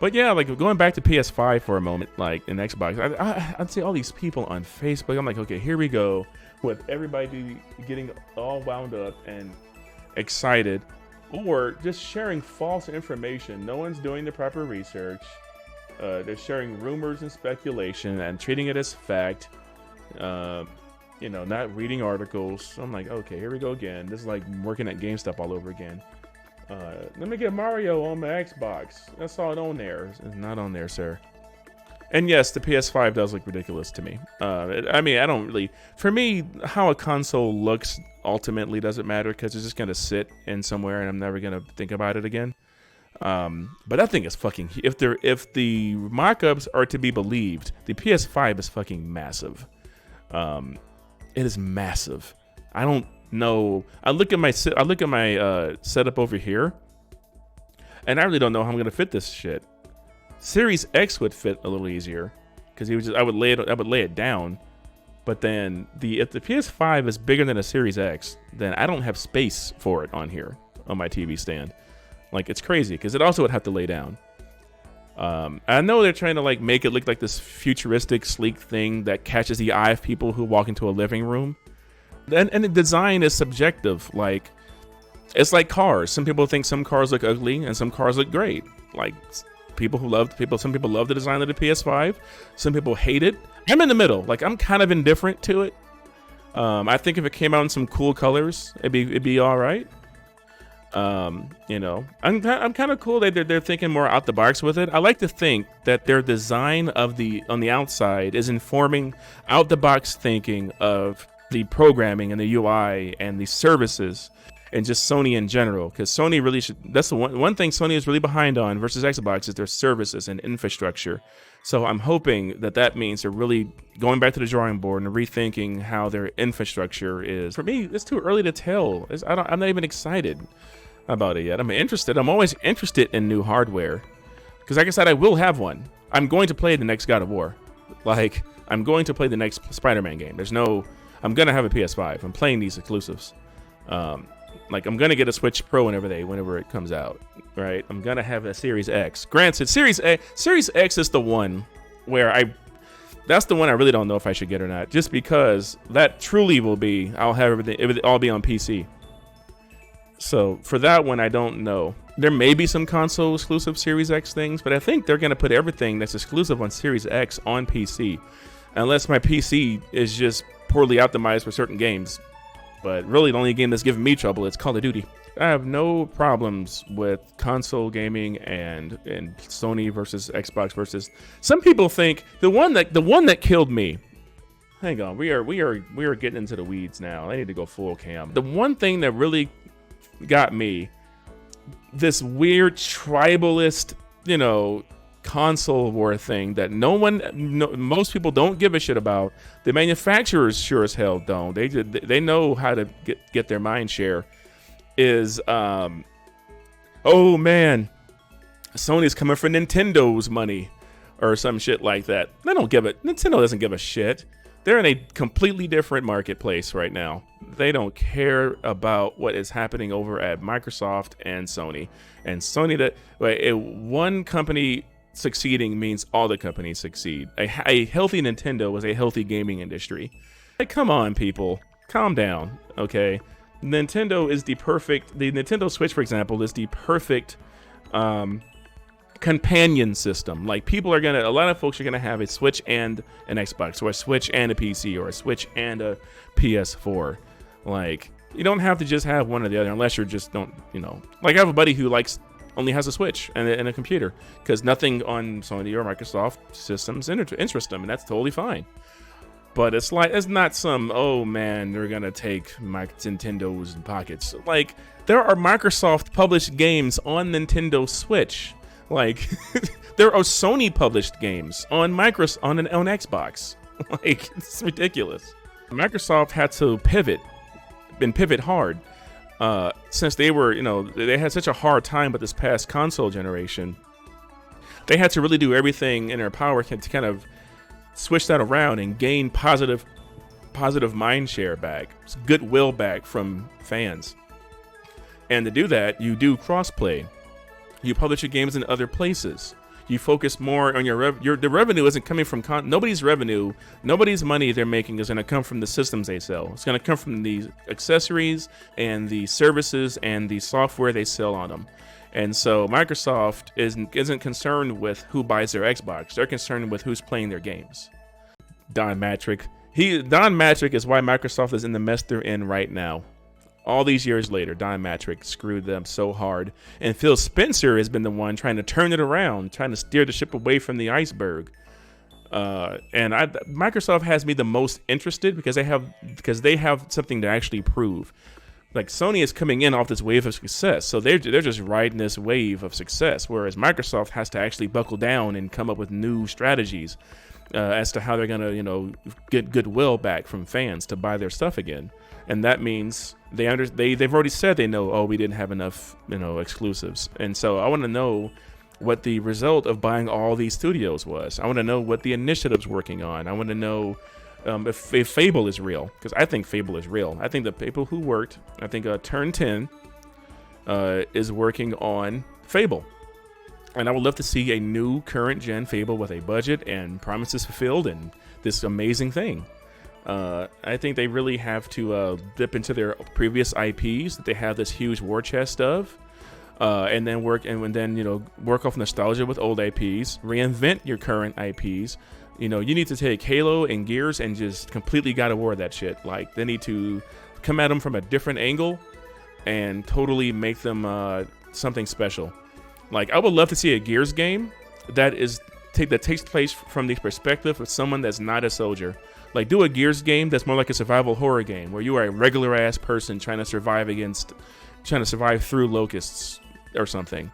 But yeah, like going back to PS5 for a moment, like in Xbox, I'd see all these people on Facebook. I'm like, okay, here we go with everybody getting all wound up and excited, or just sharing false information. No one's doing the proper research. They're sharing rumors and speculation and treating it as fact. You know, not reading articles. I'm like, okay, here we go again. This is like working at GameStop all over again. Let me get Mario on my Xbox. That's all on there. It's not on there, sir. And yes, the PS5 does look ridiculous to me. I mean, I don't really... For me, how a console looks ultimately doesn't matter because it's just going to sit in somewhere and I'm never going to think about it again. But that thing is fucking... If the mock-ups are to be believed, the PS5 is fucking massive. It is massive. I don't know. I look at my setup over here, and I really don't know how I'm gonna fit this shit. Series X would fit a little easier because I would lay it down. But then if the PS5 is bigger than a Series X, then I don't have space for it on here on my TV stand. Like, it's crazy because it also would have to lay down. I know they're trying to like make it look like this futuristic, sleek thing that catches the eye of people who walk into a living room. And the design is subjective. Like, it's like cars. Some people think some cars look ugly and some cars look great. Like, some people love the design of the PS5. Some people hate it. I'm in the middle. Like, I'm kind of indifferent to it. I think if it came out in some cool colors, it'd be all right. You know, I'm kind of cool that they're thinking more out the box with it. I like to think that their design on the outside is informing out the box thinking of the programming and the UI and the services and just Sony in general, because Sony really should. That's the one thing Sony is really behind on versus Xbox is their services and infrastructure. So I'm hoping that means they're really going back to the drawing board and rethinking how their infrastructure is. For me, it's too early to tell. I'm not even excited about it yet. I'm interested. I'm always interested in new hardware because, like I said, I will have one. I'm going to play the next God of War. Like, I'm going to play the next Spider-Man game. I'm gonna have a PS5. I'm playing these exclusives. Like, I'm gonna get a Switch Pro whenever it comes out, right? I'm gonna have a Series X. Granted, Series X is the one where that's the one I really don't know if I should get or not, just because that truly will be, I'll have everything, it would all be on PC. So for that one, I don't know. There may be some console exclusive Series X things, but I think they're gonna put everything that's exclusive on Series X on PC, unless my PC is just poorly optimized for certain games. But really, the only game that's giving me trouble is Call of Duty. I have no problems with console gaming and Sony versus Xbox versus. Some people think the one that killed me. Hang on, we are getting into the weeds now. I need to go full cam. The one thing that really got me, this weird tribalist, console war thing that most people don't give a shit about. The manufacturers sure as hell don't. They know how to get their mind share. Is oh man, Sony's coming for Nintendo's money or some shit like that. Nintendo doesn't give a shit. They're in a completely different marketplace right now. They don't care about what is happening over at Microsoft and Sony. And Sony, one company succeeding means all the companies succeed. A healthy Nintendo is a healthy gaming industry. Like, come on, people, calm down, okay? The Nintendo Switch, for example, is the perfect companion system. Like, a lot of folks are gonna have a Switch and an Xbox, or a Switch and a PC, or a Switch and a PS4. Like, you don't have to just have one or the other unless you're just like, I have a buddy who only has a Switch and a computer because nothing on Sony or Microsoft systems interest them, and that's totally fine. But it's not some, oh man, they're gonna take my Nintendo's pockets. Like, there are Microsoft published games on Nintendo Switch. Like, there are Sony published games on Xbox. Like, it's ridiculous. Microsoft had to pivot hard. Since they had such a hard time with this past console generation, they had to really do everything in their power to kind of switch that around and gain positive mind share back, goodwill back from fans. And to do that, you do crossplay. You publish your games in other places. You focus more on the revenue isn't coming from nobody's revenue, nobody's money they're making is going to come from the systems they sell. It's going to come from the accessories and the services and the software they sell on them. And so Microsoft isn't concerned with who buys their Xbox. They're concerned with who's playing their games. Don Matrick is why Microsoft is in the mess they're in right now. All these years later, Don Matrick screwed them so hard. And Phil Spencer has been the one trying to turn it around, trying to steer the ship away from the iceberg. Microsoft has me the most interested because they have something to actually prove. Like Sony is coming in off this wave of success, so they're just riding this wave of success, whereas Microsoft has to actually buckle down and come up with new strategies as to how they're gonna get goodwill back from fans to buy their stuff again. And that means they've already said they know, we didn't have enough exclusives, and so I want to know what the result of buying all these studios was. I want to know what the initiative's working on. I want to know if Fable is real, because I think Fable is real. I think the people who worked, I think Turn 10 is working on Fable. And I would love to see a new current gen Fable with a budget and promises fulfilled and this amazing thing. I think they really have to dip into their previous IPs that they have this huge war chest of, and then work off nostalgia with old IPs, reinvent your current IPs. You need to take Halo and Gears and just completely God of War that shit. Like, they need to come at them from a different angle and totally make them something special. Like, I would love to see a Gears game that takes place from the perspective of someone that's not a soldier. Like, do a Gears game that's more like a survival horror game where you are a regular ass person trying to survive through locusts or something.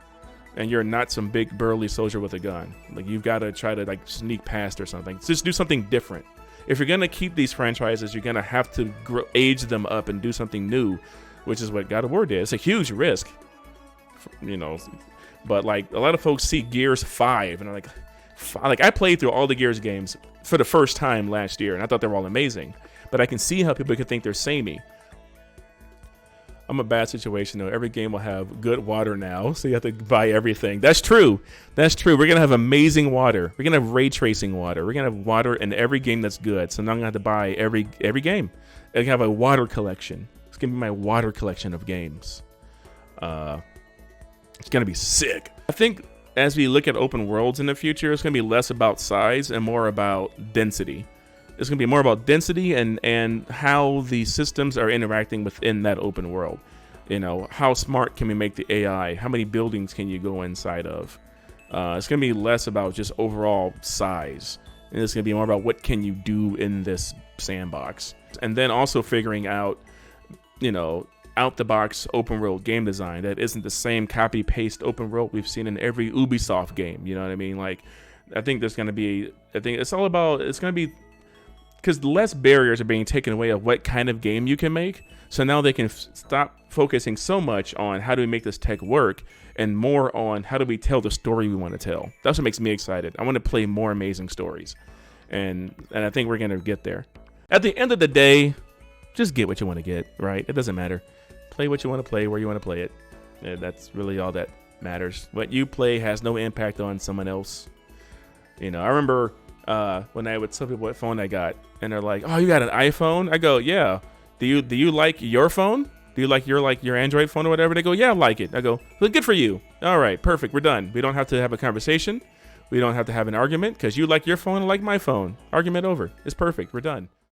And you're not some big burly soldier with a gun. Like, you've got to try to sneak past or something. Just do something different. If you're gonna keep these franchises, you're gonna have to age them up and do something new, which is what God of War did. It's a huge risk, But like, a lot of folks see Gears 5 and are like I played through all the Gears games for the first time last year, and I thought they were all amazing. But I can see how people could think they're samey. I'm a bad situation though. Every game will have good water now, so you have to buy everything. That's true. We're gonna have amazing water. We're gonna have ray tracing water. We're gonna have water in every game that's good. So now I'm gonna have to buy every game. I can have a water collection. It's gonna be my water collection of games. It's gonna be sick. I think as we look at open worlds in the future, it's gonna be less about size and more about density. It's going to be more about density and how the systems are interacting within that open world. How smart can we make the AI? How many buildings can you go inside of? It's going to be less about just overall size. And it's going to be more about what can you do in this sandbox. And then also figuring out, out the box open world game design that isn't the same copy paste open world we've seen in every Ubisoft game. You know what I mean? Like, I think it's going to be because less barriers are being taken away of what kind of game you can make. So now they can stop focusing so much on how do we make this tech work and more on how do we tell the story we want to tell. That's what makes me excited. I want to play more amazing stories. And I think we're going to get there. At the end of the day, just get what you want to get, right? It doesn't matter. Play what you want to play, where you want to play it. And that's really all that matters. What you play has no impact on someone else. I remember when I would tell people what phone I got, and they're like, "Oh, you got an iPhone?" I go, "Yeah." Do you like your phone? Do you like your Android phone or whatever? They go, "Yeah, I like it." I go, "Well, good for you. All right, perfect. We're done. We don't have to have a conversation. We don't have to have an argument because you like your phone, I like my phone. Argument over. It's perfect. We're done."